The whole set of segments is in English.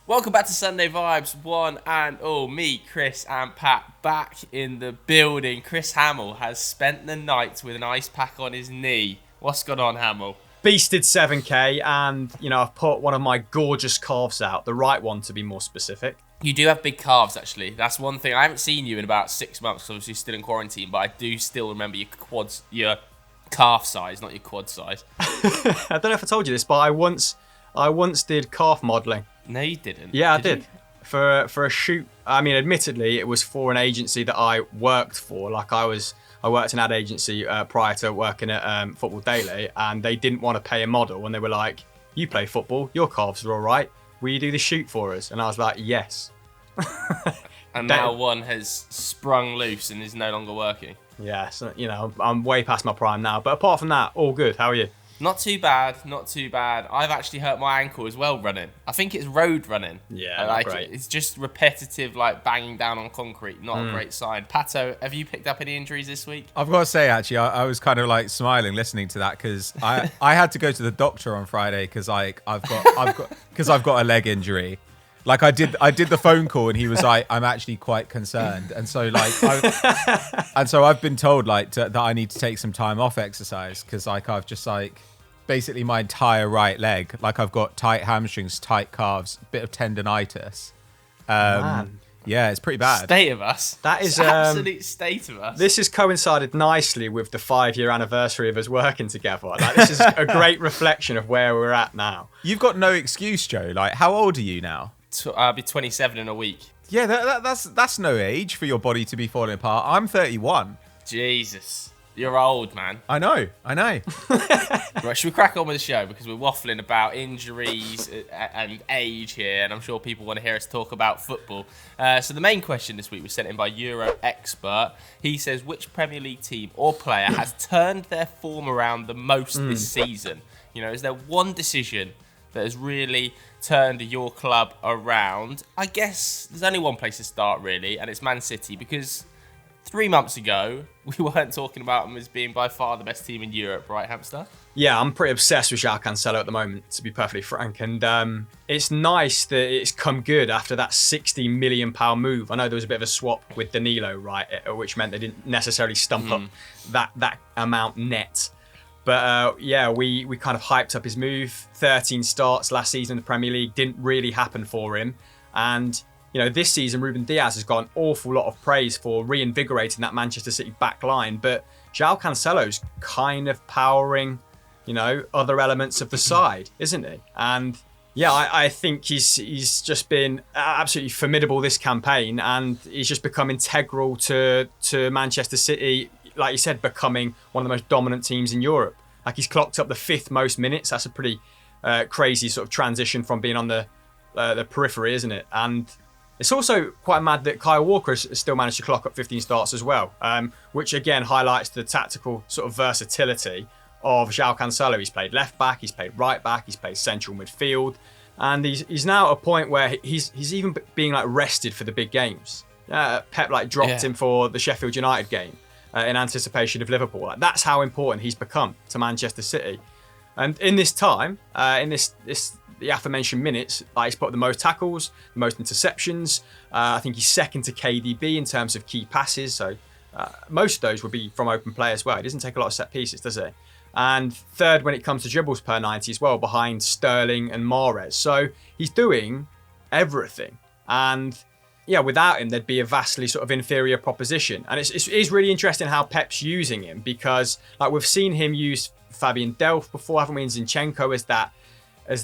Welcome back to Sunday Vibes, one and all. Me, Chris and Pat back in the building. Chris Hamill has spent the night with an ice pack on his knee. What's going on, Hamill? Beasted 7K and, I've put one of my gorgeous calves out. The right one, to be more specific. You do have big calves, actually. That's one thing. I haven't seen you in about 6 months, because obviously you're still in quarantine, but I do still remember your calf size, not your quad size. I don't know if I told you this, but I once did calf modelling. No, you didn't. Yeah, I did. For a shoot. I mean, admittedly, it was for an agency that I worked for. I worked in an ad agency prior to working at Football Daily, and they didn't want to pay a model, and they were like, "You play football, your calves are all right. Will you do the shoot for us?" And I was like, "Yes." And now one has sprung loose and is no longer working. Yeah, so, I'm way past my prime now. But apart from that, all good. How are you? Not too bad. I've actually hurt my ankle as well running. I think it's road running. Yeah, not great. It's just repetitive, banging down on concrete. Not a great sign. Pato, have you picked up any injuries this week? I've got to say, actually, I was kind of smiling listening to that because I had to go to the doctor on Friday because I've got a leg injury. I did the phone call and he was like, "I'm actually quite concerned," and so I've been told that I need to take some time off exercise because I've just basically my entire right leg, I've got tight hamstrings, tight calves, bit of tendonitis. Man. Yeah, it's pretty bad. State of us. That is absolute state of us. This has coincided nicely with the 5-year anniversary of us working together. This is a great reflection of where we're at now. You've got no excuse, Joe. How old are you now? I'll be 27 in a week. Yeah, that's no age for your body to be falling apart. I'm 31. Jesus. You're old, man. I know. Right, should we crack on with the show? Because we're waffling about injuries and age here, and I'm sure people want to hear us talk about football. So the main question this week was sent in by Euro Expert. He says, which Premier League team or player has turned their form around the most this season? Is there one decision that has really turned your club around? I guess there's only one place to start, really, and it's Man City, because 3 months ago, we weren't talking about them as being by far the best team in Europe, right, Hamster? Yeah, I'm pretty obsessed with João Cancelo at the moment, to be perfectly frank, and it's nice that it's come good after that £60 million move. I know there was a bit of a swap with Danilo, right, which meant they didn't necessarily stump up that amount net. But we kind of hyped up his move. 13 starts last season in the Premier League didn't really happen for him. And, this season, Ruben Dias has got an awful lot of praise for reinvigorating that Manchester City back line. But João Cancelo's kind of powering, other elements of the side, isn't he? And, yeah, I think he's just been absolutely formidable this campaign. And he's just become integral to Manchester City, like you said, becoming one of the most dominant teams in Europe. He's clocked up the 5th most minutes. That's a pretty crazy sort of transition from being on the periphery, isn't it? And it's also quite mad that Kyle Walker has still managed to clock up 15 starts as well, which again highlights the tactical sort of versatility of João Cancelo. He's played left back, he's played right back, he's played central midfield, and he's now at a point where he's even being rested for the big games. Pep dropped him for the Sheffield United game. In anticipation of Liverpool. That's how important he's become to Manchester City. And in this time, in the aforementioned minutes, he's put up the most tackles, the most interceptions. I think he's second to KDB in terms of key passes. So most of those would be from open play as well. He doesn't take a lot of set pieces, does he? And third when it comes to dribbles per 90 as well, behind Sterling and Mahrez. So he's doing everything. And yeah, without him, there'd be a vastly sort of inferior proposition. And it is really interesting how Pep's using him, because we've seen him use Fabian Delph before, haven't we, and Zinchenko as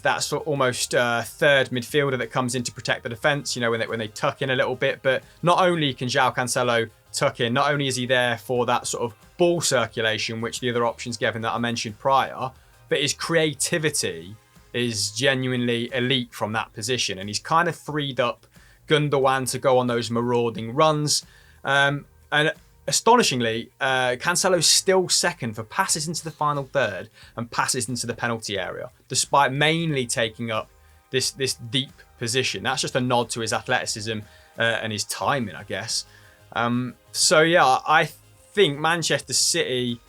that sort of almost third midfielder that comes in to protect the defence, when they tuck in a little bit. But not only can João Cancelo tuck in, not only is he there for that sort of ball circulation, which the other options gave him that I mentioned prior, but his creativity is genuinely elite from that position. And he's kind of freed up Gundogan to go on those marauding runs. And astonishingly, Cancelo's still second for passes into the final third and passes into the penalty area, despite mainly taking up this deep position. That's just a nod to his athleticism and his timing, I guess. So yeah, I think Manchester City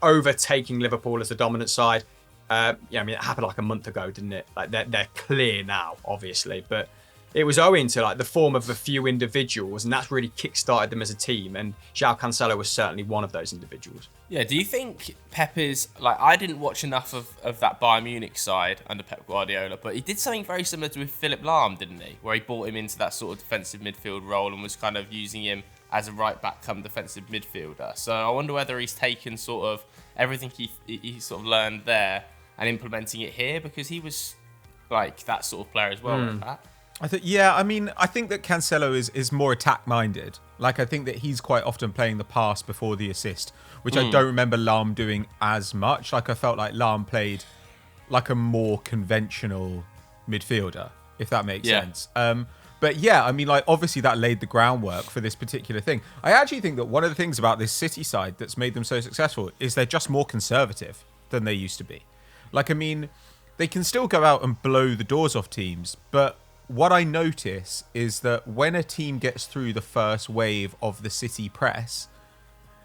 overtaking Liverpool as the dominant side. It happened a month ago, didn't it? They're clear now, obviously, but it was owing to like the form of a few individuals, and that's really kick-started them as a team. And João Cancelo was certainly one of those individuals. Yeah, do you think Pep is, like, I didn't watch enough of that Bayern Munich side under Pep Guardiola, but he did something very similar to with Philipp Lahm, didn't he? Where he brought him into that sort of defensive midfield role and was kind of using him as a right-back come defensive midfielder. So I wonder whether he's taken sort of everything he sort of learned there and implementing it here, because he was like that sort of player as well like that. I think that Cancelo is more attack minded. Like, I think that he's quite often playing the pass before the assist, which I don't remember Lahm doing as much. Like, I felt like Lahm played like a more conventional midfielder, if that makes sense. But yeah, I mean, like, obviously that laid the groundwork for this particular thing. I actually think that one of the things about this City side that's made them so successful is they're just more conservative than they used to be. Like, I mean, they can still go out and blow the doors off teams, but what I notice is that when a team gets through the first wave of the City press,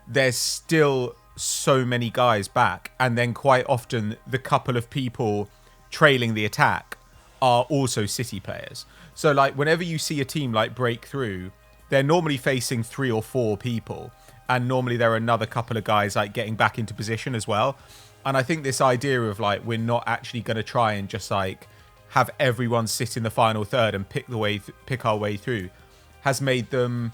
there's still so many guys back. And then quite often the couple of people trailing the attack are also City players. So like whenever you see a team like break through, they're normally facing 3 or 4 people. And normally there are another couple of guys like getting back into position as well. And I think this idea of like, we're not actually going to try and just like have everyone sit in the final third and pick our way through has made them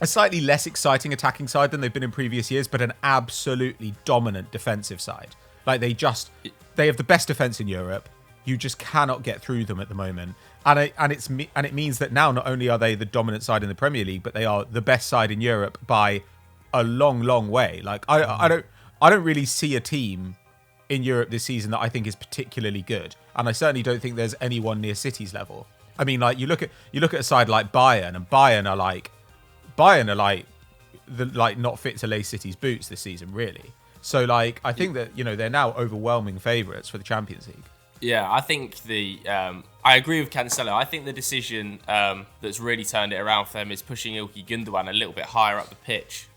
a slightly less exciting attacking side than they've been in previous years, but an absolutely dominant defensive side. Like they have the best defense in Europe. You just cannot get through them at the moment. And it means that now not only are they the dominant side in the Premier League, but they are the best side in Europe by a long, long way. Like I don't really see a team in Europe this season that I think is particularly good, and I certainly don't think there's anyone near City's level. I mean, like you look at a side like Bayern, and Bayern are like not fit to lace City's boots this season, really. So like I think that, you know, they're now overwhelming favourites for the Champions League. Yeah, I think I agree with Cancelo. I think the decision that's really turned it around for them is pushing Ilkay Gundogan a little bit higher up the pitch,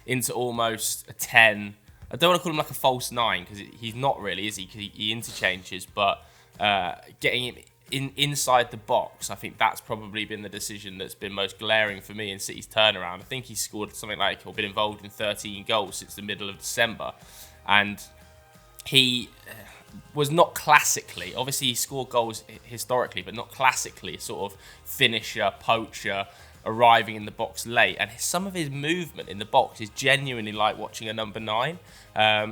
into almost a 10. I don't want to call him like a false 9 because he's not really, is he? Because he interchanges, but getting him inside the box, I think that's probably been the decision that's been most glaring for me in City's turnaround. I think he's scored something like, or been involved in 13 goals since the middle of December, and he was not classically, obviously he scored goals historically, but not classically sort of finisher, poacher, arriving in the box late, and some of his movement in the box is genuinely like watching a number 9.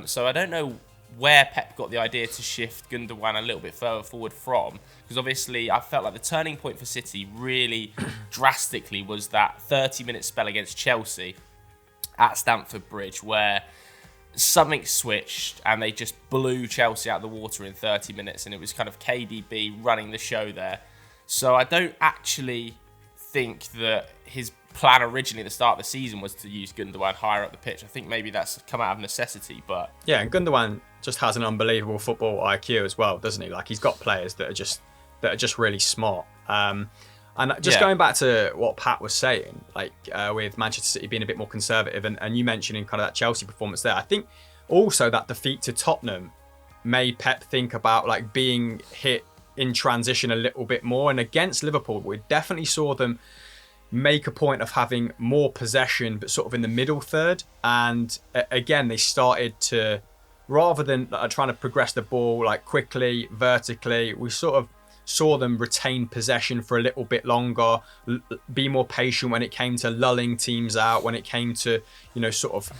So I don't know where Pep got the idea to shift Gundogan a little bit further forward from, because obviously I felt like the turning point for City really drastically was that 30-minute spell against Chelsea at Stamford Bridge, where something switched and they just blew Chelsea out of the water in 30 minutes, and it was kind of KDB running the show there. So I don't actually think that his plan originally at the start of the season was to use Gundogan higher up the pitch. I think maybe that's come out of necessity, but yeah, and Gundogan just has an unbelievable football IQ as well, doesn't he? Like he's got players that are just really smart. And just going back to what Pat was saying, like with Manchester City being a bit more conservative, and you mentioning kind of that Chelsea performance there, I think also that defeat to Tottenham made Pep think about like being hit in transition a little bit more. And against Liverpool, we definitely saw them make a point of having more possession, but sort of in the middle third. And again, they started to, rather than trying to progress the ball like quickly, vertically, we sort of saw them retain possession for a little bit longer, be more patient when it came to lulling teams out, when it came to, you know, sort of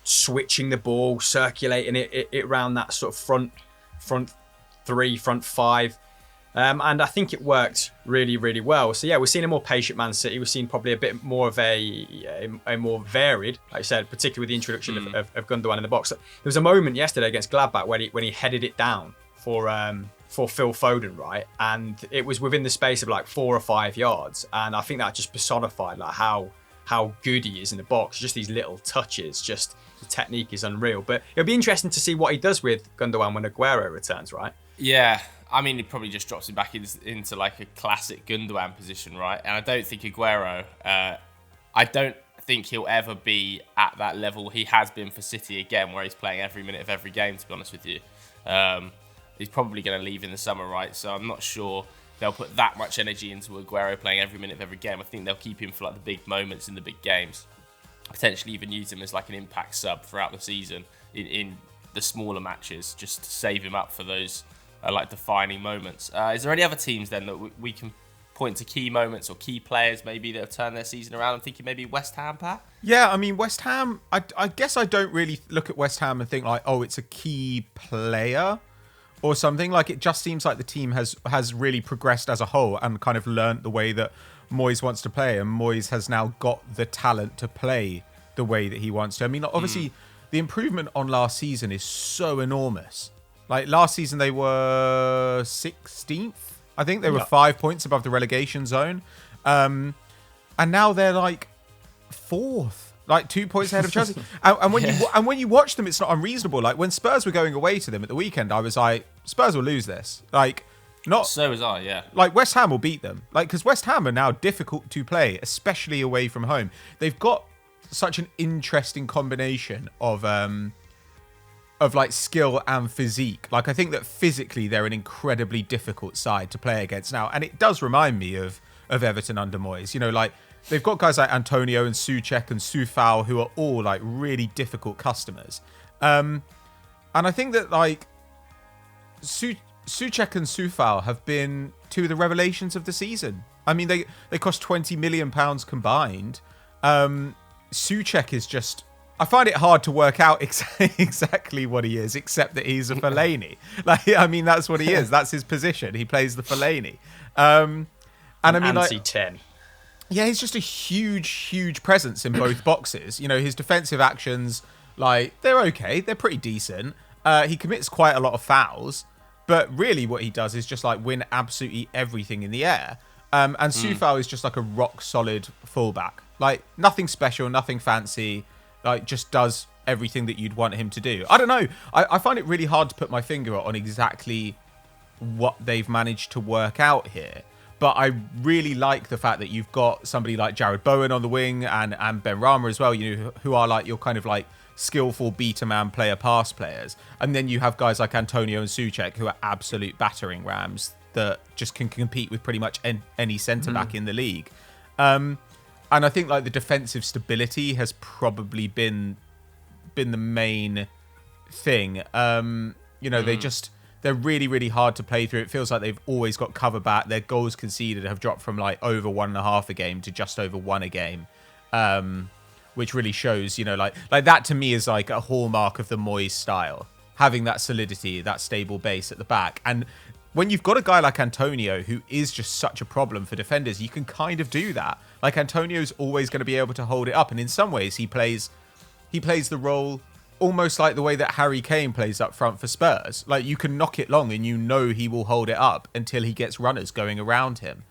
switching the ball, circulating it around that sort of front 3, front 5. And I think it worked really, really well. So yeah, we're seeing a more patient Man City. We're seeing probably a bit more of a more varied, like I said, particularly with the introduction of Gundogan in the box. There was a moment yesterday against Gladbach when he headed it down for Phil Foden, right? And it was within the space of like 4 or 5 yards. And I think that just personified like how good he is in the box. Just these little touches, just the technique is unreal. But it'll be interesting to see what he does with Gundogan when Aguero returns, right? yeah. I mean, he probably just drops him back into like a classic Gundogan position, right? And I don't think Aguero, I don't think he'll ever be at that level he has been for City again, where he's playing every minute of every game, to be honest with you. He's probably going to leave in the summer, right? So I'm not sure they'll put that much energy into Aguero playing every minute of every game. I think they'll keep him for like the big moments in the big games. Potentially even use him as like an impact sub throughout the season in the smaller matches, just to save him up for those like defining moments. Is there any other teams then that we can point to key moments or key players maybe that have turned their season around? I'm thinking maybe West Ham, Pat? Yeah, I mean, West Ham, I guess I don't really look at West Ham and think like, oh, it's a key player or something. Like, it just seems like the team has really progressed as a whole and kind of learnt the way that Moyes wants to play, and Moyes has now got the talent to play the way that he wants to. I mean, obviously, the improvement on last season is so enormous. Like, last season they were 16th. I think they were 5 points above the relegation zone. And now they're like 4th, like 2 points ahead of Chelsea. And when you watch them, it's not unreasonable. Like, when Spurs were going away to them at the weekend, I was like, Spurs will lose this. Like, not so was I, yeah. Like, West Ham will beat them. Like, because West Ham are now difficult to play, especially away from home. They've got such an interesting combination of like skill and physique. Like, I think that physically they're an incredibly difficult side to play against now, and it does remind me of Everton under Moyes. You know, like, they've got guys like Antonio and Souček and Soufal who are all like really difficult customers. And I think that like Souček and Soufal have been two of the revelations of the season. I mean, they cost £20 million combined. Souček is just... I find it hard to work out exactly what he is, except that he's a Fellaini. Like, I mean, that's what he is. That's his position. He plays the Fellaini. And I mean, like, 10. Yeah, he's just a huge presence in both boxes. You know, his defensive actions, like, they're okay. They're pretty decent. He commits quite a lot of fouls, but really what he does is just like win absolutely everything in the air. And Soufal is just like a rock solid fullback. Like, nothing special, nothing fancy. Like, just does everything that you'd want him to do. I don't know. I find it really hard to put my finger on exactly what they've managed to work out here. But I really like the fact that you've got somebody like Jared Bowen on the wing and Ben Rama as well, you know, who are like your kind of like skillful beta man player pass players. And then you have guys like Antonio and Souček who are absolute battering rams that just can compete with pretty much any centre back in the league. And I think like the defensive stability has probably been the main thing. You know, they're really hard to play through. It feels like they've always got cover back. Their goals conceded have dropped from like over 1.5 a game to just over 1 a game, which really shows, you know, like that to me is like a hallmark of the Moyes style, having that solidity, that stable base at the back. And when you've got a guy like Antonio, who is just such a problem for defenders, you can kind of do that. Like, Antonio's always going to be able to hold it up. And in some ways, he plays the role almost like the way that Harry Kane plays up front for Spurs. Like, you can knock it long and you know he will hold it up until he gets runners going around him.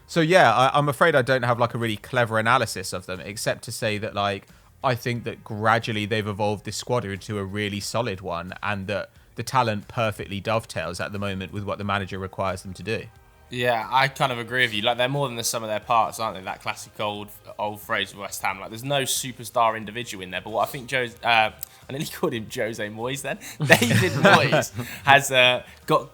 So, yeah, I'm afraid I don't have like a really clever analysis of them, except to say that, like, I think that gradually they've evolved this squad into a really solid one, and that the talent perfectly dovetails at the moment with what the manager requires them to do. Yeah, I kind of agree with you. Like, they're more than the sum of their parts, aren't they? That classic old phrase of West Ham. Like, there's no superstar individual in there. But what I think I nearly called him Jose Moyes then. David Moyes has got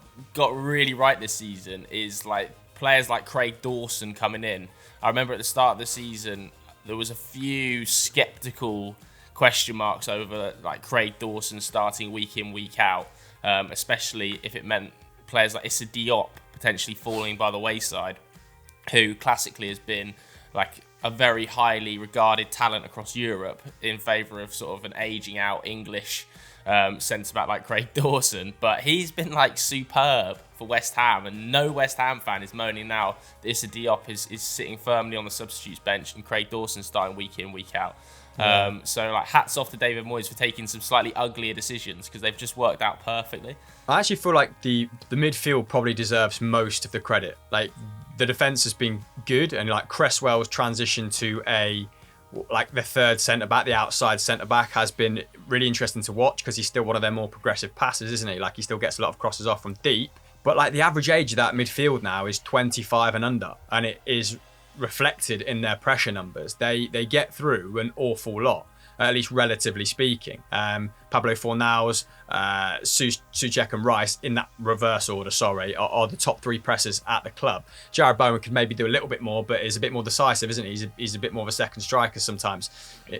really right this season is like players like Craig Dawson coming in. I remember at the start of the season, there was a few sceptical question marks over like Craig Dawson starting week in, week out, especially if it meant players like Issa Diop potentially falling by the wayside, who classically has been like a very highly regarded talent across Europe in favour of sort of an aging out English centre back like Craig Dawson. But he's been like superb for West Ham, and no West Ham fan is moaning now that Issa Diop is sitting firmly on the substitutes bench and Craig Dawson starting week in, week out. Yeah. So like, hats off to David Moyes for taking some slightly uglier decisions, because they've just worked out perfectly. I actually feel like the midfield probably deserves most of the credit. Like, the defence has been good, and like Cresswell's transition to the third centre back, the outside centre back, has been really interesting to watch, because he's still one of their more progressive passers, isn't he? Like, he still gets a lot of crosses off from deep. But like, the average age of that midfield now is 25 and under, and it is reflected in their pressure numbers. They get through an awful lot. at least relatively speaking. Pablo Fornals, Souček and Rice, in that reverse order, are the top 3 pressers at the club. Jared Bowen could maybe do a little bit more, but is a bit more decisive, isn't he? He's a bit more of a second striker sometimes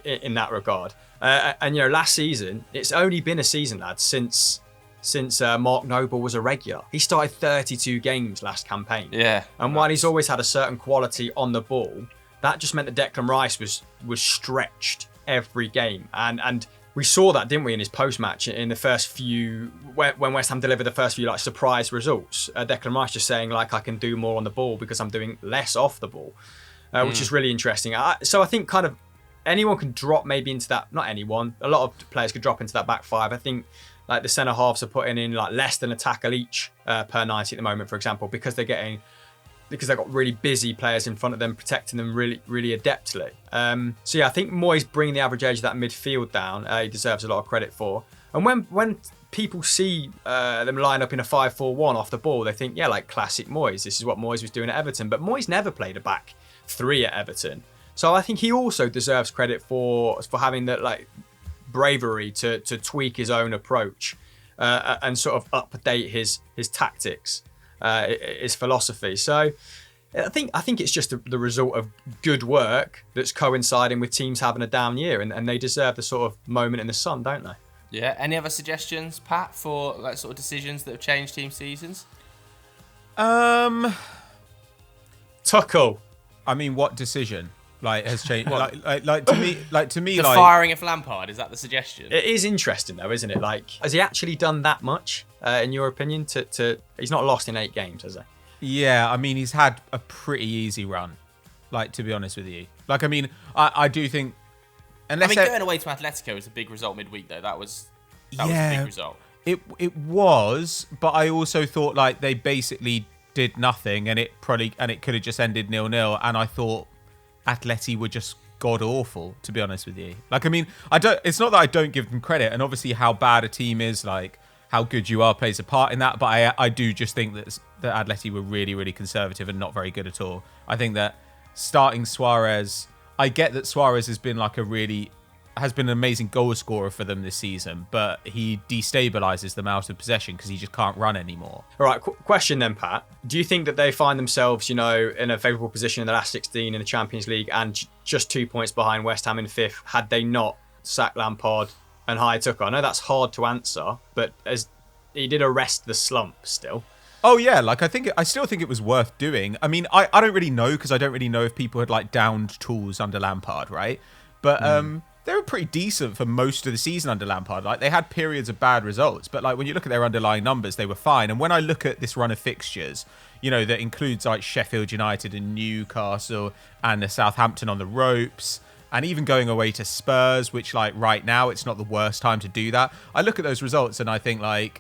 in that regard. And last season, it's only been a season, lads, since Mark Noble was a regular. He started 32 games last campaign. Yeah. And while he's always had a certain quality on the ball, that just meant that Declan Rice was stretched every game. And we saw that, didn't we, in his post-match in the first few, when West Ham delivered the first few surprise results. Declan Rice just saying I can do more on the ball because I'm doing less off the ball, which is really interesting. So I think kind of anyone can drop maybe into that. Not anyone. A lot of players could drop into that back 5. I think the centre halves are putting in less than a tackle each per 90 at the moment, for example, because they've got really busy players in front of them, protecting them really, really adeptly. So yeah, I think Moyes bringing the average age of that midfield down, he deserves a lot of credit for. And when people see them line up in a 5-4-1 off the ball, they think, yeah, classic Moyes. This is what Moyes was doing at Everton. But Moyes never played a back 3 at Everton. So I think he also deserves credit for having that bravery to tweak his own approach and sort of update his tactics, his philosophy. So I think it's just the result of good work that's coinciding with teams having a down year, and they deserve the sort of moment in the sun, don't they? Yeah. Any other suggestions, Pat, for sort of decisions that have changed team seasons? Tuchel. I mean, what decision has changed? to me, the firing of Lampard, is that the suggestion? It is interesting though, isn't it? Has he actually done that much, in your opinion? He's not lost in 8 games, has he? Yeah, I mean, he's had a pretty easy run. To be honest with you, I do think. Going away to Atletico was a big result midweek, though. That was a big result. It was, but I also thought they basically did nothing, and it could have just ended 0-0. And I thought Atleti were just god awful, to be honest with you. It's not that I don't give them credit, and obviously how bad a team is, how good you are plays a part in that. But I do just think that Atleti were really, really conservative and not very good at all. I think that starting Suarez, I get that Suarez has been has been an amazing goal scorer for them this season, but he destabilises them out of possession because he just can't run anymore. All right, question then, Pat. Do you think that they find themselves, in a favourable position in the last 16 in the Champions League and just 2 points behind West Ham in 5th had they not sacked Lampard and hired Tuchel? I know that's hard to answer, but as he did arrest the slump still. Oh yeah, I still think it was worth doing. I mean, I don't really know because I don't really know if people had downed tools under Lampard, right? But they were pretty decent for most of the season under Lampard. They had periods of bad results, but when you look at their underlying numbers, they were fine. And when I look at this run of fixtures, that includes Sheffield United and Newcastle and the Southampton on the ropes, and even going away to Spurs, which right now it's not the worst time to do that. I look at those results and I think I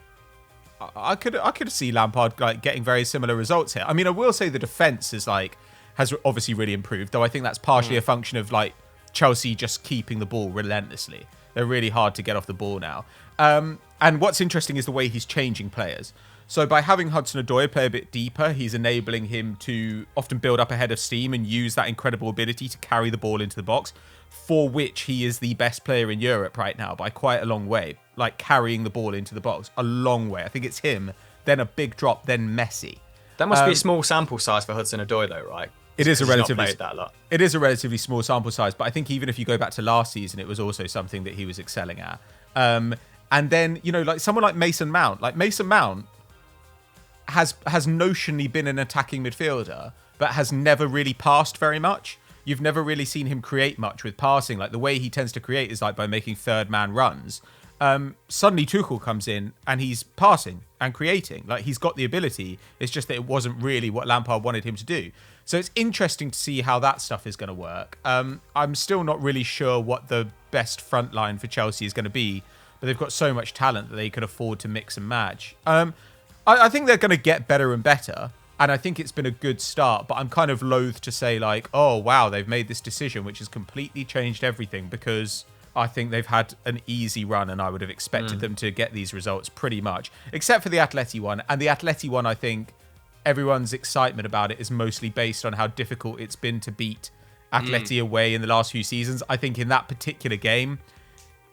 could see Lampard getting very similar results here. I mean, I will say the defense has obviously really improved, though I think that's partially a function of Chelsea just keeping the ball relentlessly. They're really hard to get off the ball now. And what's interesting is the way he's changing players. So by having Hudson-Odoi play a bit deeper, he's enabling him to often build up a head of steam and use that incredible ability to carry the ball into the box, for which he is the best player in Europe right now by quite a long way. Carrying the ball into the box, a long way. I think it's him, then a big drop, then Messi. That must be a small sample size for Hudson-Odoi though, right? It is a relatively small sample size, but I think even if you go back to last season, it was also something that he was excelling at. And then, someone like Mason Mount. Mason Mount has notionally been an attacking midfielder, but has never really passed very much. You've never really seen him create much with passing. The way he tends to create is by making third man runs. Suddenly Tuchel comes in and he's passing and creating. He's got the ability. It's just that it wasn't really what Lampard wanted him to do. So it's interesting to see how that stuff is going to work. I'm still not really sure what the best front line for Chelsea is going to be, but they've got so much talent that they can afford to mix and match. I think they're going to get better and better, and I think it's been a good start, but I'm kind of loath to say oh wow, they've made this decision which has completely changed everything, because I think they've had an easy run and I would have expected them to get these results pretty much, except for the Atleti one. And the Atleti one, I think everyone's excitement about it is mostly based on how difficult it's been to beat Atleti away in the last few seasons. I think in that particular game,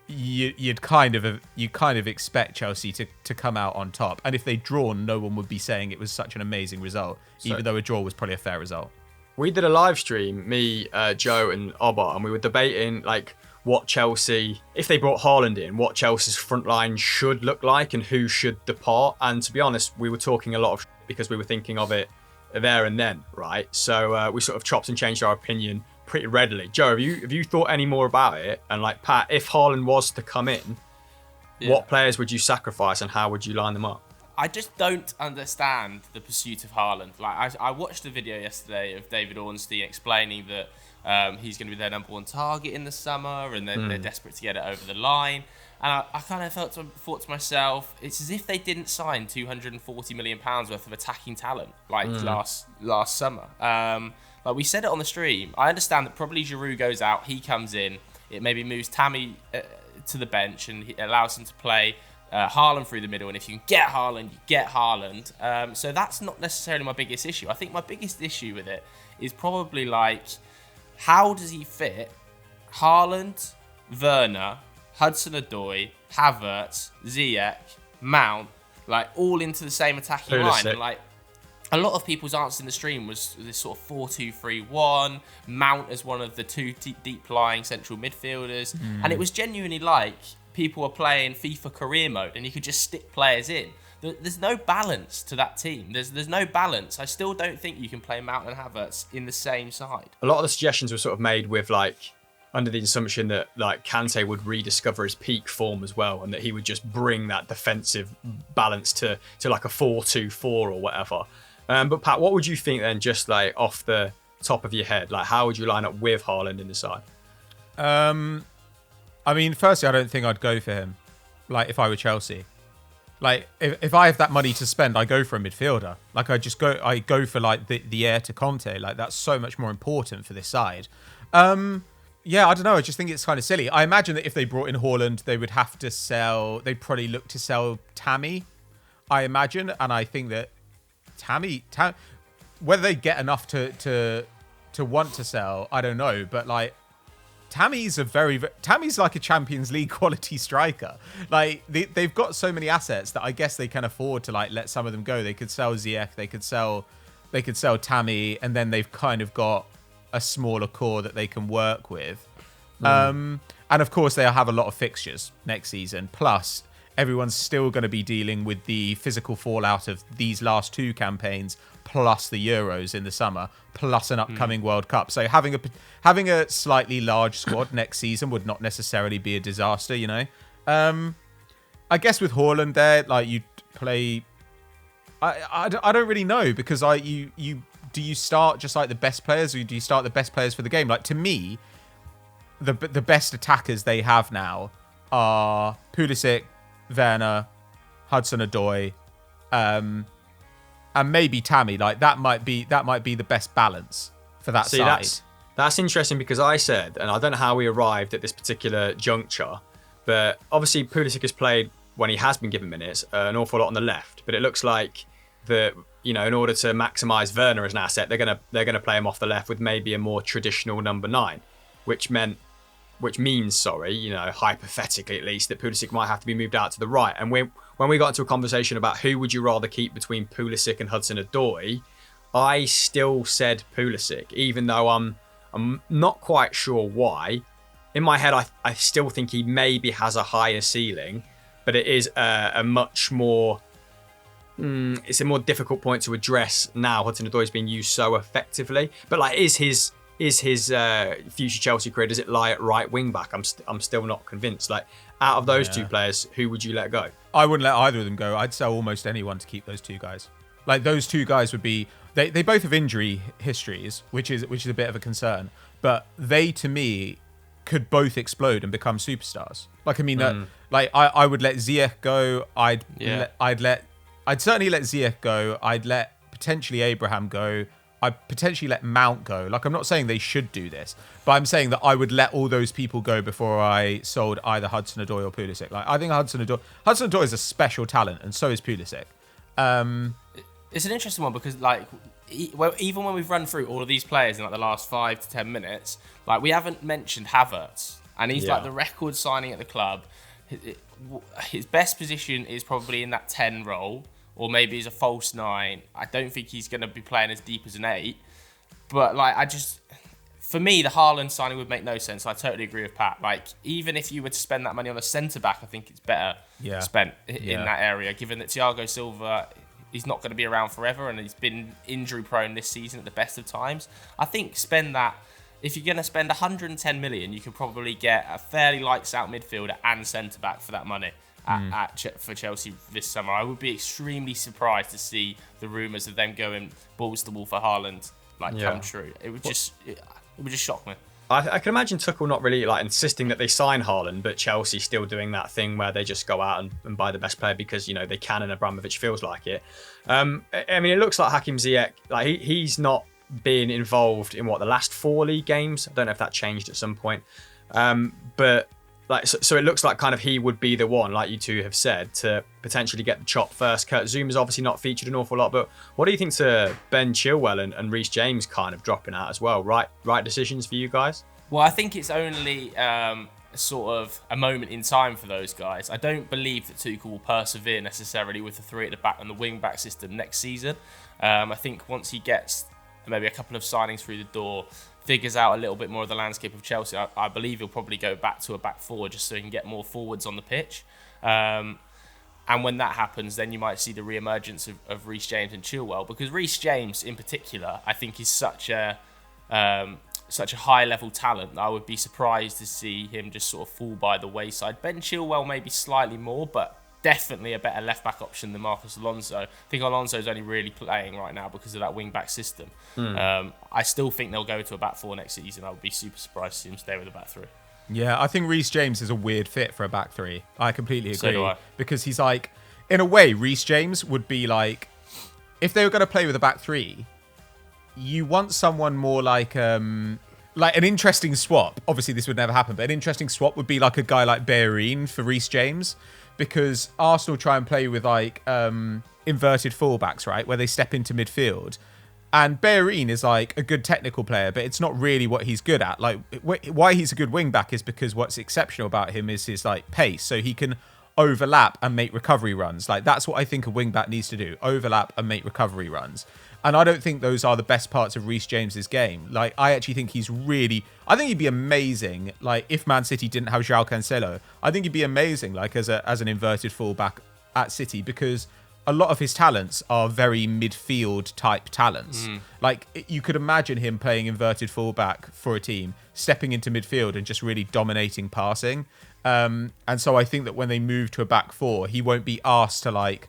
you'd kind of expect Chelsea to come out on top. And if they'd drawn, no one would be saying it was such an amazing result, even though a draw was probably a fair result. We did a live stream, me, Joe, and Obba, and we were debating like what Chelsea, if they brought Haaland in, what Chelsea's front line should look like and who should depart. And to be honest, we were talking a lot of because we were thinking of it there and then, right? So we sort of chopped and changed our opinion pretty readily. Joe, have you thought any more about it? And like Pat, if Haaland was to come in, what players would you sacrifice and how would you line them up? I just don't understand the pursuit of Haaland. Like I watched a video yesterday of David Ornstein explaining that he's going to be their number one target in the summer, and they're desperate to get it over the line. And I kind of thought to myself, it's as if they didn't sign £240 million worth of attacking talent like last summer. Like we said it on the stream, I understand that probably Giroud goes out, he comes in, it maybe moves Tammy to the bench, and it allows him to play Haaland through the middle, and if you can get Haaland, you get Haaland. So that's not necessarily my biggest issue. I think my biggest issue with it is probably like, how does he fit Haaland, Werner, Hudson-Odoi, Havertz, Ziyech, Mount, like all into the same attacking line? And like a lot of people's answer in the stream was this sort of 4-2-3-1, Mount as one of the two deep-lying central midfielders, and it was genuinely like people were playing FIFA career mode, and you could just stick players in. There's no balance to that team. There's no balance. I still don't think you can play Mount and Havertz in the same side. A lot of the suggestions were sort of made with like under the assumption that like Kante would rediscover his peak form as well, and that he would just bring that defensive balance to like a 4-2-4 or whatever. But Pat, what would you think then, just like off the top of your head? Like, how would you line up with Haaland in the side? I mean, firstly, I don't think I'd go for him. Like, if I were Chelsea, like if I have that money to spend, I go for a midfielder. Like, I go for like the heir to Conte. Like, that's so much more important for this side. Yeah, I don't know. I just think it's kind of silly. I imagine that if they brought in Haaland, they would have to sell. They'd probably look to sell Tammy, I imagine, and I think that Tammy, whether they get enough to want to sell, I don't know. But like, Tammy's like a Champions League quality striker. Like they've got so many assets that I guess they can afford to like let some of them go. They could sell Ziyech, they could sell Tammy, and then they've kind of got a smaller core that they can work with. And of course they have a lot of fixtures next season. Plus everyone's still going to be dealing with the physical fallout of these last two campaigns, plus the Euros in the summer, plus an upcoming World Cup. So having a slightly large squad next season would not necessarily be a disaster, you know. I guess with Haaland there, like you play, I don't really know, because do you start just like the best players, or do you start the best players for the game? Like, to me, the best attackers they have now are Pulisic, Werner, Hudson-Odoi, and maybe Tammy. Like that might be the best balance for that side. That's interesting, because I said, and I don't know how we arrived at this particular juncture, but obviously Pulisic has played, when he has been given minutes, an awful lot on the left. But it looks like that, you know, in order to maximise Werner as an asset, they're gonna play him off the left with maybe a more traditional number 9, which means, you know, hypothetically at least, that Pulisic might have to be moved out to the right. And when we got into a conversation about who would you rather keep between Pulisic and Hudson-Odoi, I still said Pulisic, even though I'm not quite sure why. In my head, I still think he maybe has a higher ceiling, but it is a much more... it's a more difficult point to address now. Hudson-Odoi is being used so effectively. But like, is his future Chelsea career, does it lie at right wing back? I'm still not convinced. Like, out of those two players, who would you let go? I wouldn't let either of them go. I'd sell almost anyone to keep those two guys. Like, those two guys would be... They both have injury histories, which is a bit of a concern. But they, to me, could both explode and become superstars. Like, I mean, I would let Ziyech go. I'd certainly let Ziyech go. I'd let potentially Abraham go. I'd potentially let Mount go. Like, I'm not saying they should do this, but I'm saying that I would let all those people go before I sold either Hudson-Odoi or Pulisic. Like, I think Hudson-Odoi is a special talent, and so is Pulisic. It's an interesting one, because like, well, even when we've run through all of these players in like the last 5 to 10 minutes, like we haven't mentioned Havertz, and he's like the record signing at the club. His best position is probably in that 10 role, or maybe as a false 9. I don't think he's going to be playing as deep as an 8. But like, for me, the Haaland signing would make no sense. I totally agree with Pat. Like, even if you were to spend that money on a centre back, I think it's better spent in that area, given that Thiago Silva, he's not going to be around forever, and he's been injury prone this season at the best of times. I think spend that. If you're going to spend 110 million, you could probably get a fairly lights out midfielder and centre back for that money for Chelsea this summer. I would be extremely surprised to see the rumours of them going balls to the wall for Haaland come true. It would just shock me. I can imagine Tuchel not really like insisting that they sign Haaland, but Chelsea still doing that thing where they just go out and buy the best player because they can, and Abramovich feels like it. I mean, it looks like Hakim Ziyech, like he's not been involved in the last 4 league games. I don't know if that changed at some point, but like so it looks like kind of he would be the one, like you two have said, to potentially get the chop first. Kurt Zouma's obviously not featured an awful lot, but what do you think to Ben Chilwell and Reece James kind of dropping out as well? Right decisions for you guys? Well, I think it's only sort of a moment in time for those guys. I don't believe that Tuchel will persevere necessarily with the 3 at the back and the wing back system next season. I think once he gets maybe a couple of signings through the door, figures out a little bit more of the landscape of Chelsea, I believe he'll probably go back to a back 4 just so he can get more forwards on the pitch. And when that happens, then you might see the re-emergence of Reece James and Chilwell, because Reece James in particular, I think, is such a high-level talent that I would be surprised to see him just sort of fall by the wayside. Ben Chilwell maybe slightly more, but definitely a better left-back option than Marcos Alonso. I think Alonso's only really playing right now because of that wing-back system. I still think they'll go to a back 4 next season. I would be super surprised to see him stay with a back 3. Yeah, I think Reece James is a weird fit for a back 3. I completely agree. So do I. Because he's like, in a way, Reece James would be like, if they were going to play with a back 3, you want someone more like an interesting swap. Obviously, this would never happen, but an interesting swap would be like a guy like Bellerin for Reece James, because Arsenal try and play with like inverted fullbacks, right, where they step into midfield. And Bellerin is like a good technical player, but it's not really what he's good at. Like, why he's a good wing back is because what's exceptional about him is his like pace, so he can overlap and make recovery runs. Like, that's what I think a wing back needs to do: overlap and make recovery runs. And I don't think those are the best parts of Reece James's game. Like, I actually think I think he'd be amazing. Like, if Man City didn't have João Cancelo, I think he'd be amazing, like as an inverted fullback at City, because a lot of his talents are very midfield type talents. Like, you could imagine him playing inverted fullback for a team, stepping into midfield and just really dominating passing. And so I think that when they move to a back 4, he won't be asked to like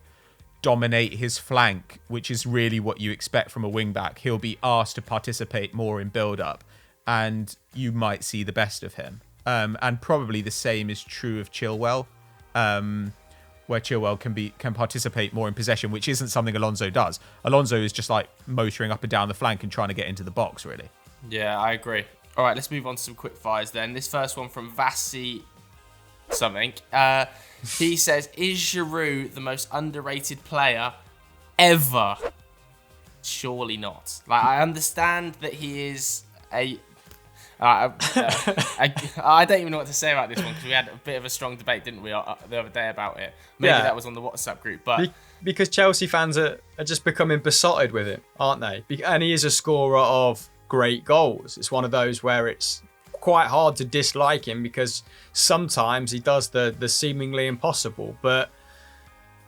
dominate his flank, which is really what you expect from a wing back. He'll be asked to participate more in build up, and you might see the best of him. And probably the same is true of Chilwell, where Chilwell can participate more in possession, which isn't something Alonso does. Alonso is just like motoring up and down the flank and trying to get into the box, really. Yeah, I agree. All right, let's move on to some quick fires then. This first one from Vasi something. He says, is Giroud the most underrated player ever? Surely not. Like, I understand that he is I don't even know what to say about this one, because we had a bit of a strong debate, didn't we, the other day about it. Maybe that was on the WhatsApp group, but because Chelsea fans are just becoming besotted with him, aren't they? And he is a scorer of great goals. It's one of those where it's quite hard to dislike him, because sometimes he does the seemingly impossible. But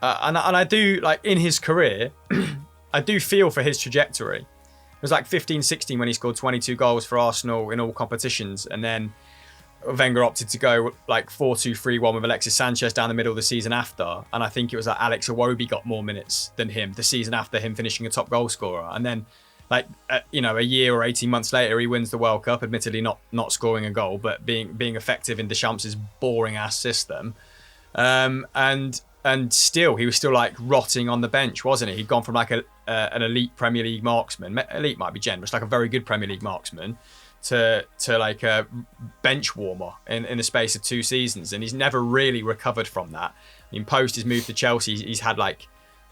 and I do, like, in his career, I do feel for his trajectory. It was like 15-16 when he scored 22 goals for Arsenal in all competitions, and then Wenger opted to go like 4-2-3-1 with Alexis Sanchez down the middle the season after, and I think it was like Alex Iwobi got more minutes than him the season after, him finishing a top goal scorer. And then like a year or 18 months later, he wins the World Cup, admittedly not scoring a goal, but being effective in Deschamps' boring ass system. And still, he was still like rotting on the bench, wasn't he? He'd gone from like an elite Premier League marksman, elite might be generous, like a very good Premier League marksman, to like a bench warmer in the space of 2 seasons, and he's never really recovered from that. I mean, post his move to Chelsea, he's had like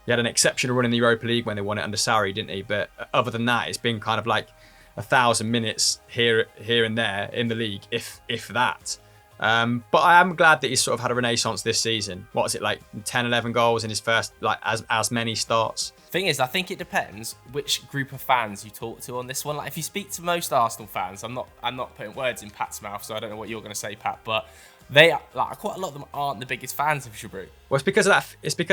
He had an exceptional run in the Europa League when they won it under Sarri, didn't he? But other than that, it's been kind of like 1,000 minutes here and there in the league, if that. But I am glad that he's sort of had a renaissance this season. What is it, like 10, 11 goals in his first, like as many starts? Thing is, I think it depends which group of fans you talk to on this one. Like, if you speak to most Arsenal fans, I'm not putting words in Pat's mouth, so I don't know what you're going to say, Pat, but they are, like, quite a lot of them aren't the biggest fans of Giroud. Well, it's because of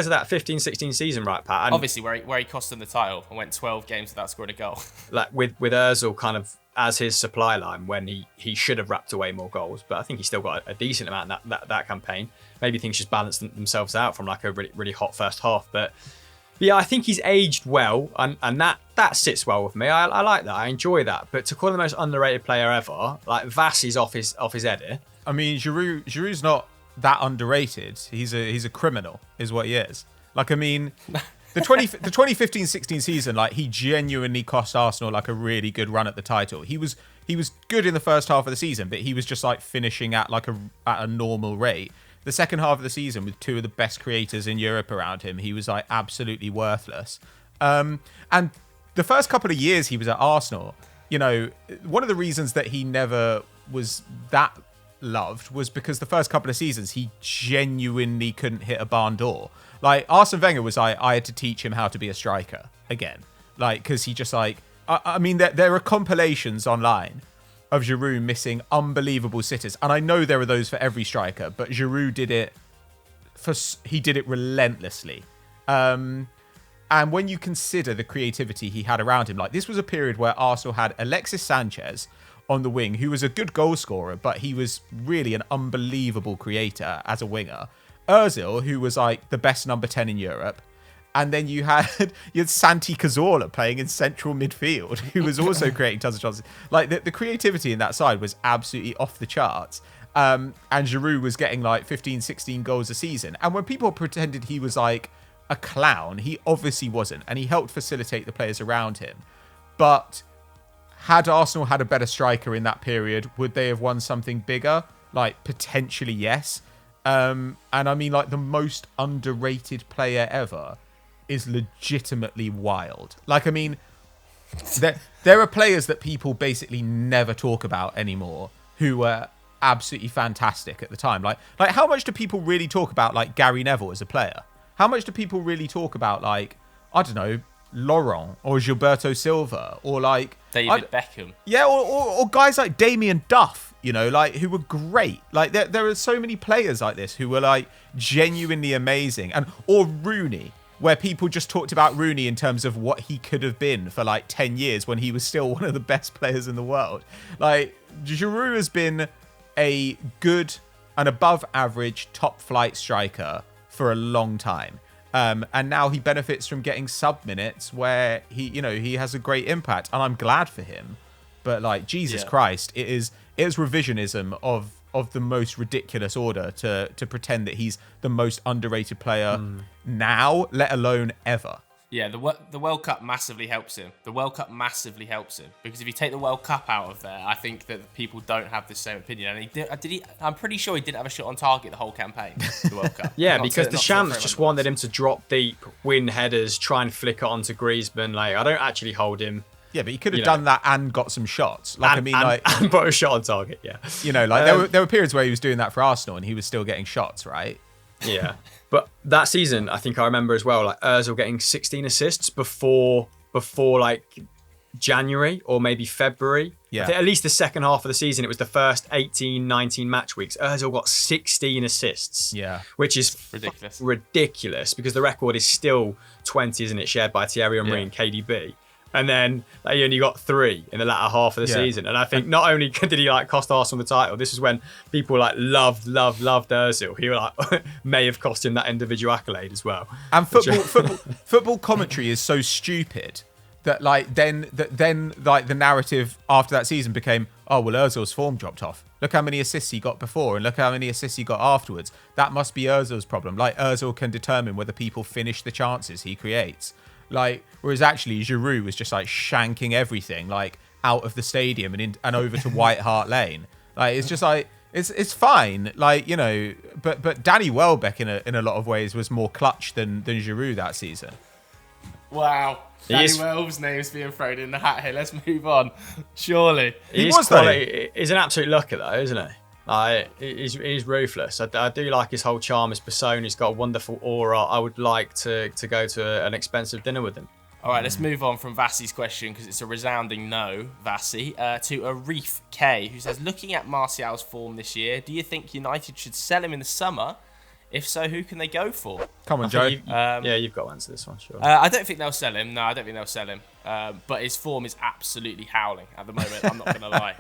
that 15-16 season, right, Pat? And obviously, where he cost them the title and went 12 games without scoring a goal. like with Ozil kind of as his supply line when he should have wrapped away more goals, but I think he still got a decent amount in that campaign. Maybe things just balanced themselves out from like a really, really hot first half, but yeah, I think he's aged well, and that sits well with me. I like that. I enjoy that. But to call him the most underrated player ever, like Vass is off his head here. I mean, Giroud's not that underrated. He's a criminal, is what he is. Like, I mean, the 2015-16 season, like, he genuinely cost Arsenal like a really good run at the title. He was good in the first half of the season, but he was just like finishing at a normal rate. The second half of the season, with two of the best creators in Europe around him, he was like absolutely worthless. And the first couple of years he was at Arsenal, you know, one of the reasons that he never was that loved was because the first couple of seasons he genuinely couldn't hit a barn door. Like, Arsene Wenger was like, I had to teach him how to be a striker again. Like, because he just like, I mean, there are compilations online of Giroud missing unbelievable sitters, and I know there are those for every striker, but Giroud did it relentlessly. And when you consider the creativity he had around him, like, this was a period where Arsenal had Alexis Sanchez on the wing, who was a good goal scorer, but he was really an unbelievable creator as a winger. Ozil, who was like the best number 10 in Europe. And then you had Santi Cazorla playing in central midfield, who was also creating tons of chances. Like, the creativity in that side was absolutely off the charts. And Giroud was getting like 15, 16 goals a season. And when people pretended he was like a clown, he obviously wasn't. And he helped facilitate the players around him. But had Arsenal had a better striker in that period, would they have won something bigger? Like, potentially, yes. And I mean, like, the most underrated player ever is legitimately wild. Like, I mean, there are players that people basically never talk about anymore who were absolutely fantastic at the time. Like how much do people really talk about like Gary Neville as a player? How much do people really talk about, like, I don't know, Laurent or Gilberto Silva or like David Beckham? Yeah, or guys like Damien Duff, you know, like, who were great. Like, there are so many players like this who were like genuinely amazing, or Rooney, where people just talked about Rooney in terms of what he could have been for like 10 years when he was still one of the best players in the world. Like, Giroud has been a good and above average top flight striker for a long time. And now he benefits from getting sub minutes where he has a great impact, and I'm glad for him. But like, Jesus Christ, it is revisionism of the most ridiculous order to pretend that he's the most underrated player now, let alone ever. Yeah, the World Cup massively helps him. The World Cup massively helps him, because if you take the World Cup out of there, I think that people don't have the same opinion. And I'm pretty sure he didn't have a shot on target the whole campaign, the World Cup. Yeah, because the Shams just wanted him to drop deep, win headers, try and flick it onto Griezmann. Like, I don't actually hold him. Yeah, but he could have done that and got some shots. Like, and put a shot on target. Yeah, you know, like there were periods where he was doing that for Arsenal and he was still getting shots, right? Yeah, but that season, I think I remember as well, like Ozil getting 16 assists before like January or maybe February. Yeah, I think at least the second half of the season, it was the first 18, 19 match weeks. Ozil got 16 assists. Yeah, which is ridiculous because the record is still 20, isn't it? Shared by Thierry Henry and KDB. And then he only got 3 in the latter half of the season. And I think not only did he like cost Arsenal the title, this is when people like loved Ozil. He like may have cost him that individual accolade as well. And football commentary is so stupid that then like the narrative after that season became, oh well, Ozil's form dropped off. Look how many assists he got before, and look how many assists he got afterwards. That must be Ozil's problem. Like, Ozil can determine whether people finish the chances he creates. Like, whereas actually Giroud was just like shanking everything like out of the stadium and over to White Hart Lane. Like, it's just like it's fine. Like, you know, but Danny Welbeck in a lot of ways was more clutch than Giroud that season. Wow. Danny Wells' name's being thrown in the hat here. Let's move on. Surely. He's quality. He's an absolute looker, though, isn't he? He's ruthless. I do like his whole charm, his persona. He's got a wonderful aura. I would like to go to an expensive dinner with him. All right, let's move on from Vassi's question because it's a resounding no, Vassi, to Arif K, who says, looking at Martial's form this year, do you think United should sell him in the summer? If so, who can they go for? Come on, Joe. You've got to answer this one, sure. I don't think they'll sell him. No, I don't think they'll sell him. But his form is absolutely howling at the moment. I'm not going to lie.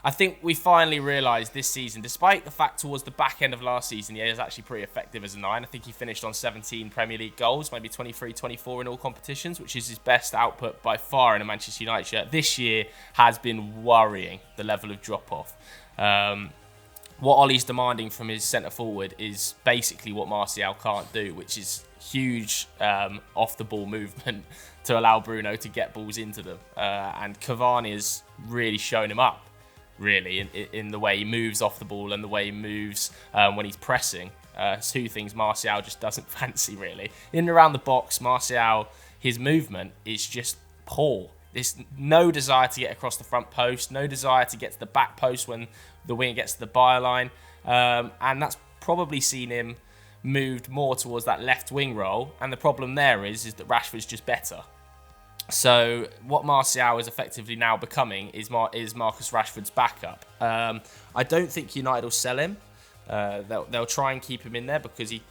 I think we finally realised this season, despite the fact towards the back end of last season, he is actually pretty effective as a 9. I think he finished on 17 Premier League goals, maybe 23, 24 in all competitions, which is his best output by far in a Manchester United shirt. This year has been worrying, the level of drop-off. What Ollie's demanding from his centre forward is basically what Martial can't do, which is huge off the ball movement to allow Bruno to get balls into them. And Cavani has really shown him up, really, in the way he moves off the ball and the way he moves when he's pressing. Two things Martial just doesn't fancy, really. In and around the box, Martial, his movement is just poor. There's no desire to get across the front post, no desire to get to the back post when the winger gets to the byline. And that's probably seen him moved more towards that left wing role. And the problem there is that Rashford's just better. So what Martial is effectively now becoming is Marcus Rashford's backup. I don't think United will sell him. They'll try and keep him in there because he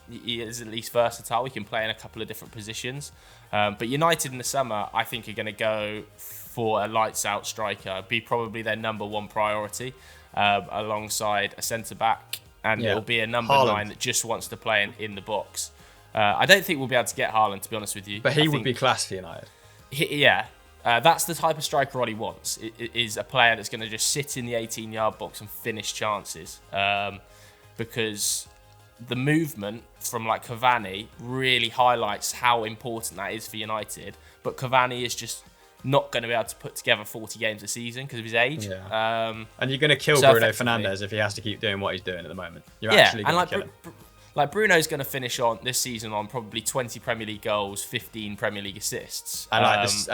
is at least versatile. He can play in a couple of different positions. But United in the summer, I think, are going to go for a lights-out striker. Be probably their number one priority, alongside a centre-back. And it'll be a number 9 that just wants to play in the box. I don't think we'll be able to get Haaland, to be honest with you. But he would be class for United. That's the type of striker Ollie wants. It is a player that's going to just sit in the 18-yard box and finish chances. Because the movement from like Cavani really highlights how important that is for United. But Cavani is just not going to be able to put together 40 games a season because of his age. Yeah. And you're going to kill Bruno Fernandes if he has to keep doing what he's doing at the moment. You're actually going to kill him. Like Bruno's going to finish on this season on probably 20 Premier League goals, 15 Premier League assists. And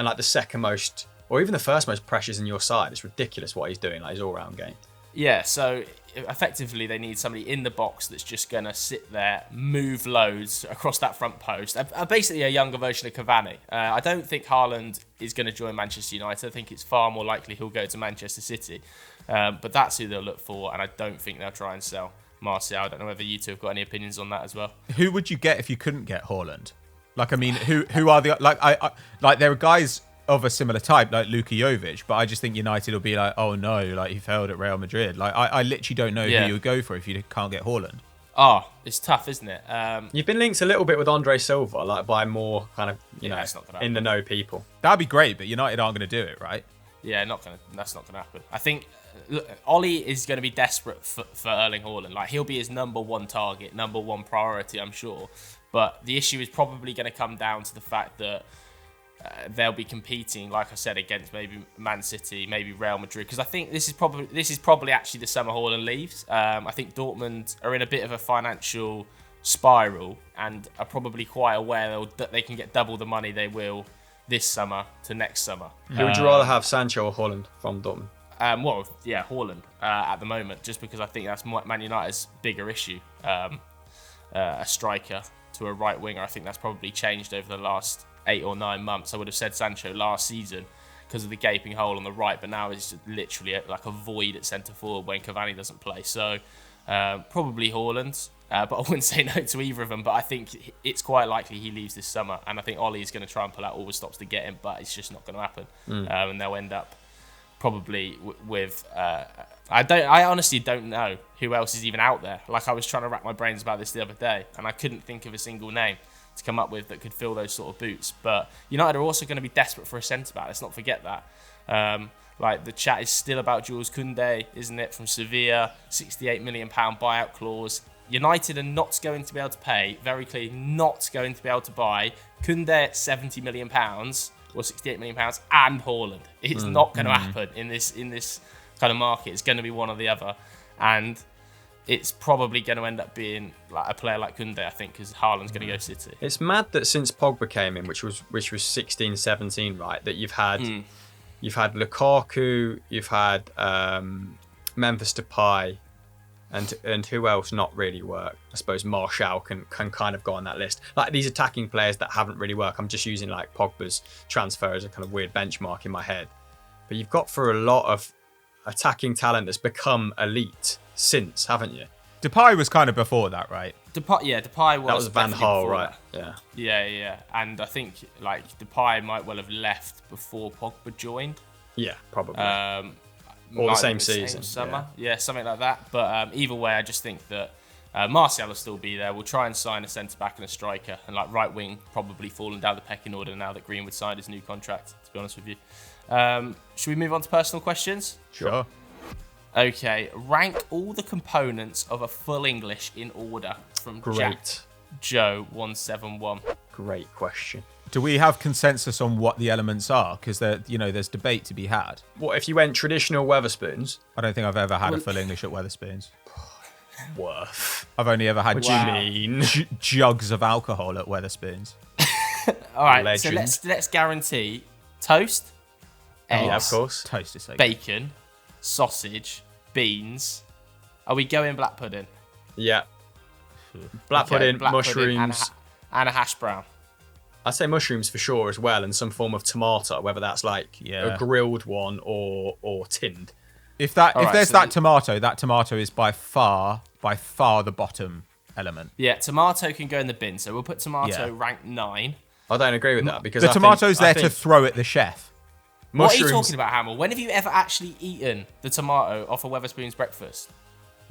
like the second most, or even the first most pressures in your side. It's ridiculous what he's doing, like his all-round game. Yeah, so effectively they need somebody in the box that's just going to sit there, move loads across that front post. Basically a younger version of Cavani. I don't think Haaland is going to join Manchester United. I think it's far more likely he'll go to Manchester City. But that's who they'll look for, and I don't think they'll try and sell Martial. I don't know whether you two have got any opinions on that as well. Who would you get if you couldn't get Haaland? Like, I mean, who are the like there are guys of a similar type like Luka Jovic, but I just think United will be like, oh no, like he failed at Real Madrid. Like I literally don't know who you would go for if you can't get Haaland. Oh, it's tough, isn't it? You've been linked a little bit with Andre Silva, like by more kind of it's not gonna in the know people. That'd be great, but United aren't going to do it, right? Yeah, that's not gonna happen. I think Ollie is going to be desperate for Erling Haaland. Like he'll be his number one target, number one priority, I'm sure. But the issue is probably going to come down to the fact that they'll be competing, like I said, against maybe Man City, maybe Real Madrid. Because I think this is probably actually the summer Haaland leaves. I think Dortmund are in a bit of a financial spiral and are probably quite aware that they can get double the money they will this summer to next summer. Who would you rather have, Sancho or Haaland from Dortmund? Haaland at the moment, just because I think that's Man United's bigger issue. A striker to a right winger, I think that's probably changed over the last 8 or 9 months. I would have said Sancho last season because of the gaping hole on the right, but now it's literally like a void at centre forward when Cavani doesn't play. So probably Haaland, but I wouldn't say no to either of them. But I think it's quite likely he leaves this summer, and I think Ollie is going to try and pull out all the stops to get him, but it's just not going to happen. And they'll end up probably with I honestly don't know who else is even out there. Like I was trying to rack my brains about this the other day, and I couldn't think of a single name to come up with that could fill those sort of boots. But United are also going to be desperate for a centre-back. Let's not forget that. Like the chat is still about Jules Koundé, isn't it, from Sevilla, £68 million buyout clause. United are not going to be able to pay, very clearly not going to be able to buy Koundé at £70 million or £68 million and Haaland. It's not going to happen in this kind of market. It's going to be one or the other. And it's probably going to end up being like a player like Koundé, I think, because Haaland's going to go City. It's mad that since Pogba came in, which was 16, 17, right, that you've had Lukaku, you've had Memphis Depay, and who else not really work? I suppose Martial can kind of go on that list. Like these attacking players that haven't really worked. I'm just using like Pogba's transfer as a kind of weird benchmark in my head. But you've got for a lot of attacking talent that's become elite since, haven't you? Depay was kind of before that, right? Depay was. That was Van definitely Gaal, before right? that. Yeah. Yeah. And I think like Depay might well have left before Pogba joined. Yeah, probably. Or the same season. Summer. Yeah, something like that. But either way, I just think that Martial will still be there. We'll try and sign a centre-back and a striker. And like right wing, probably falling down the pecking order now that Greenwood signed his new contract, to be honest with you. Should we move on to personal questions? Sure. Okay. Rank all the components of a full English in order from Jack Joe 171. Great question. Do we have consensus on what the elements are? Because there's debate to be had. What if you went traditional Weatherspoons? I don't think I've ever had a full English at Weatherspoons. Worth. I've only ever had What do you mean? jugs of alcohol at Weatherspoons. All right, Legend. so let's guarantee toast, eggs, Yeah, of course. Toast is so good. bacon, sausage, beans. Are we going black pudding? Yeah. Black pudding, black pudding mushrooms. and a hash brown. I'd say mushrooms for sure as well, and some form of tomato, whether that's like a grilled one or tinned. If there's that tomato is by far the bottom element. Yeah, tomato can go in the bin, so we'll put tomato rank 9. I don't agree with that because The tomato's there to throw at the chef. What are you talking about, Hamill? When have you ever actually eaten the tomato off a Weatherspoons breakfast?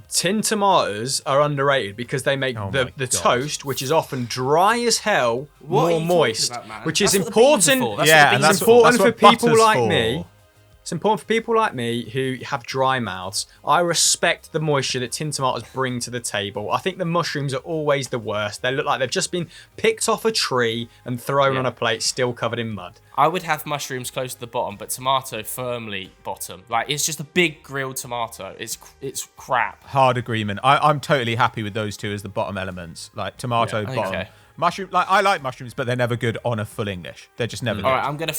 Tinned tomatoes are underrated because they make the toast, which is often dry as hell, more moist, which is important. That's important for people like for. me. It's important for people like me who have dry mouths. I respect the moisture that tinned tomatoes bring to the table. I think the mushrooms are always the worst. They look like they've just been picked off a tree and thrown on a plate, still covered in mud. I would have mushrooms close to the bottom, but tomato firmly bottom. Like, it's just a big grilled tomato. It's crap. Hard agreement. I'm totally happy with those two as the bottom elements. Like tomato, bottom. Okay. Mushroom. Like I like mushrooms, but they're never good on a full English. They're just never good. All right, I'm gonna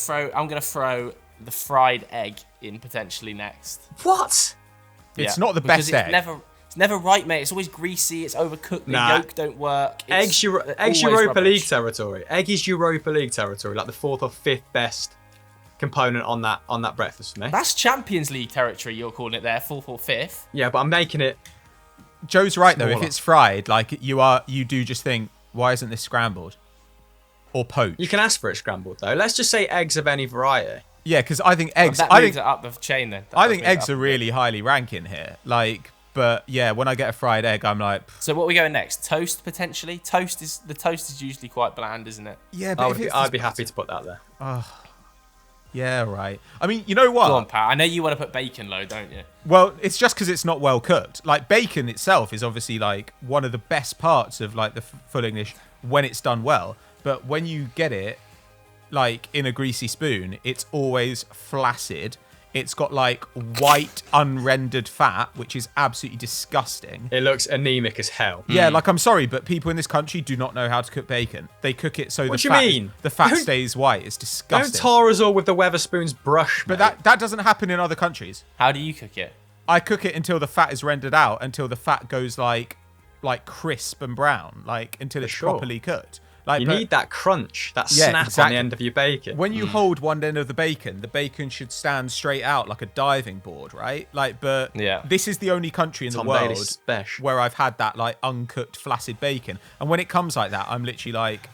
throw the fried egg in potentially next. What? It's not the best egg. It's never right, mate. It's always greasy. It's overcooked. The yolk don't work. Eggs Europa League territory. Egg is Europa League territory, like the 4th or 5th best component on that breakfast for me. That's Champions League territory. You're calling it there, 4th or 5th. Yeah, but I'm making it. Joe's right though. smaller. If it's fried, like you do just think, why isn't this scrambled or poached? You can ask for it scrambled though. Let's just say eggs of any variety. Yeah, because I think eggs. That moves it up the chain then. I think eggs are really highly ranking here. Like, but yeah, when I get a fried egg, I'm like. So what are we going next? Toast potentially. Toast is usually quite bland, isn't it? Yeah, but I'd be happy to put that there. Yeah, right. I mean, you know what? Go on, Pat. I know you want to put bacon low, don't you? Well, it's just because it's not well cooked. Like bacon itself is obviously like one of the best parts of like the full English when it's done well. But when you get it like in a greasy spoon, it's always flaccid. It's got like white unrendered fat, which is absolutely disgusting. It looks anemic as hell. Yeah, like I'm sorry, but people in this country do not know how to cook bacon. They cook it so the fat stays white. It's disgusting. Don't tar us all with the Weatherspoons brush, but mate. that doesn't happen in other countries. How do you cook it? I cook it until the fat is rendered out, until the fat goes like crisp and brown, like until it's properly cooked. Like, you need that crunch, that snap on the end of your bacon. When you hold one end of the bacon should stand straight out like a diving board, right? Like, but this is the only country in the world where I've had that like uncooked, flaccid bacon. And when it comes like that, I'm literally like,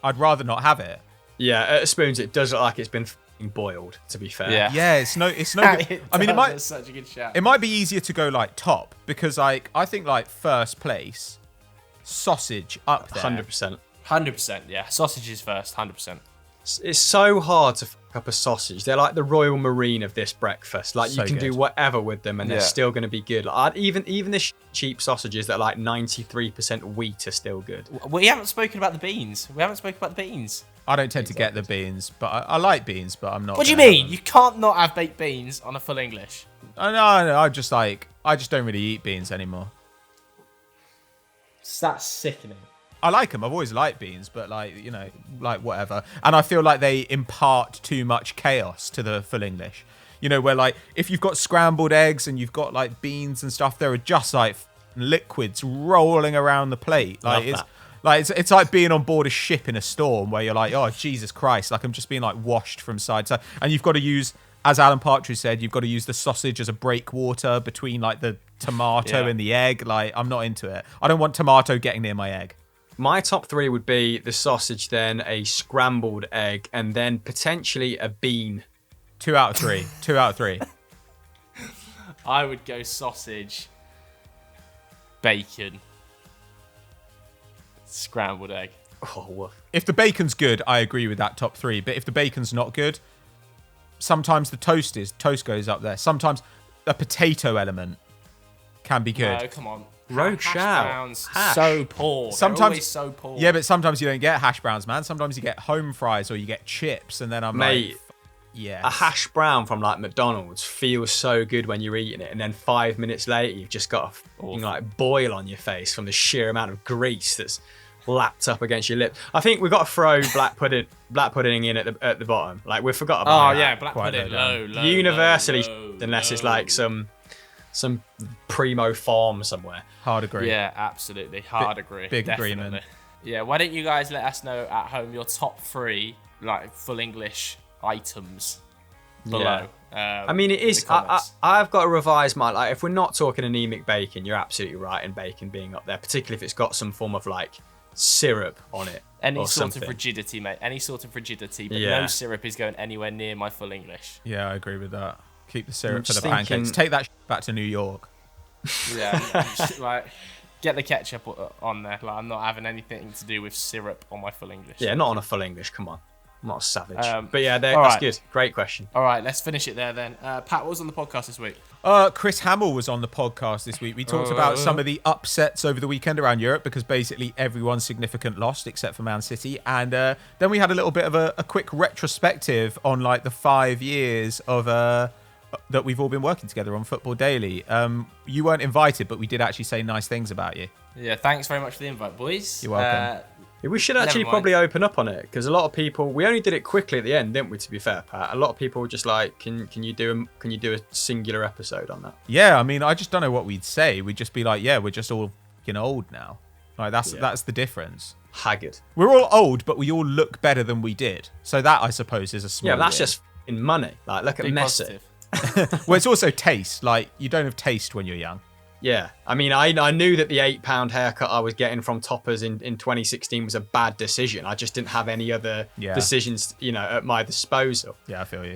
I'd rather not have it. Yeah, at Spoons, it does look like it's been boiled. To be fair. Yeah, it's no good. I mean, That's such a good shout. It might be easier to go like top because like I think like first place, sausage up there. 100%. 100%, yeah. Sausage is first, 100%. It's so hard to fuck up a sausage. They're like the Royal Marine of this breakfast. Like you can do whatever with them, and they're still going to be good. Like even the cheap sausages that are like 93% wheat are still good. We haven't spoken about the beans. I don't tend to get the beans, but I like beans, but I'm not. What do you mean? You can't not have baked beans on a full English. No, I just don't really eat beans anymore. That's sickening. I like them. I've always liked beans, but like, you know, like whatever. And I feel like they impart too much chaos to the full English. You know, where like if you've got scrambled eggs and you've got like beans and stuff, there are just like liquids rolling around the plate. Like it's like being on board a ship in a storm where you're like, oh Jesus Christ, like I'm just being like washed from side to side. And you've got to use, as Alan Partridge said, you've got to use the sausage as a breakwater between like the tomato and the egg. Like I'm not into it. I don't want tomato getting near my egg. My top 3 would be the sausage, then a scrambled egg, and then potentially a bean. 2 out of 3. 2 out of 3. I would go sausage, bacon, scrambled egg. Oh, woof. If the bacon's good, I agree with that top 3. But if the bacon's not good, sometimes the toast goes up there. Sometimes a potato element can be good. No, come on. Rochelle. Hash browns, Hash. so poor. Sometimes They're always so poor. Yeah, but sometimes you don't get hash browns, man. Sometimes you get home fries or you get chips, and then I'm Mate, like, yes. A hash brown from like McDonald's feels so good when you're eating it, and then 5 minutes later you've just got a fucking, like boil on your face from the sheer amount of grease that's lapped up against your lip. I think we've got to throw black pudding in at the bottom. Like we forgot about that. Yeah, black Quite pudding. low Low, Universally, low, unless it's low. like some primo farm somewhere. Hard agree. Yeah, absolutely. Hard agree. big Definitely. agreement. Yeah, why don't you guys let us know at home your top 3 like full English items below. I mean, it is. I've got to revise my, like, if we're not talking anemic bacon, you're absolutely right in bacon being up there, particularly if it's got some form of like syrup on it. Any or sort something. of rigidity, mate. Any sort of rigidity, but Yeah. no syrup is going anywhere near my full English. Yeah, I agree with that. Keep the syrup I'm for the just thinking- pancakes. Take that back to New York. Yeah, like get the ketchup on there. Like I'm not having anything to do with syrup on my full English. Yeah, not on a full English. Come on, I'm not a savage. But yeah, all that's right. good. Great question. All right, let's finish it there then. Pat, what was on the podcast this week? Chris Hamill was on the podcast this week. We talked about some of the upsets over the weekend around Europe because basically everyone's significant lost except for Man City. And then we had a little bit of a quick retrospective on like the 5 years of that we've all been working together on Football Daily. You weren't invited, but we did actually say nice things about you. Yeah, thanks very much for the invite, boys. You're welcome. Yeah, we should actually Never mind. probably open up on it because a lot of people. We only did it quickly at the end, didn't we? To be fair, Pat, a lot of people were just like, "Can you do a singular episode on that?" Yeah, I mean, I just don't know what we'd say. We'd just be like, yeah, we're just all fucking old now. Like that's the difference. Haggard. We're all old, but we all look better than we did. So that, I suppose, is a small Yeah, but that's win. just in money. Like, look at Be Messi. positive. Well, it's also taste. Like, you don't have taste when you're young. Yeah, I mean, I knew that the £8 haircut I was getting from Toppers in 2016 was a bad decision. I just didn't have any other decisions, at my disposal. Yeah, I feel you.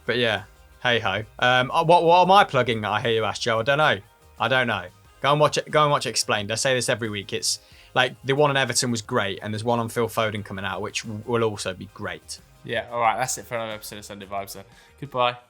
But yeah, hey ho. What am I plugging? I hear you ask, Joe. I don't know. Go and watch it. Go and watch Explained. I say this every week. It's like the one on Everton was great, and there's one on Phil Foden coming out, which will also be great. Yeah, all right, that's it for another episode of Sunday Vibes then. Goodbye.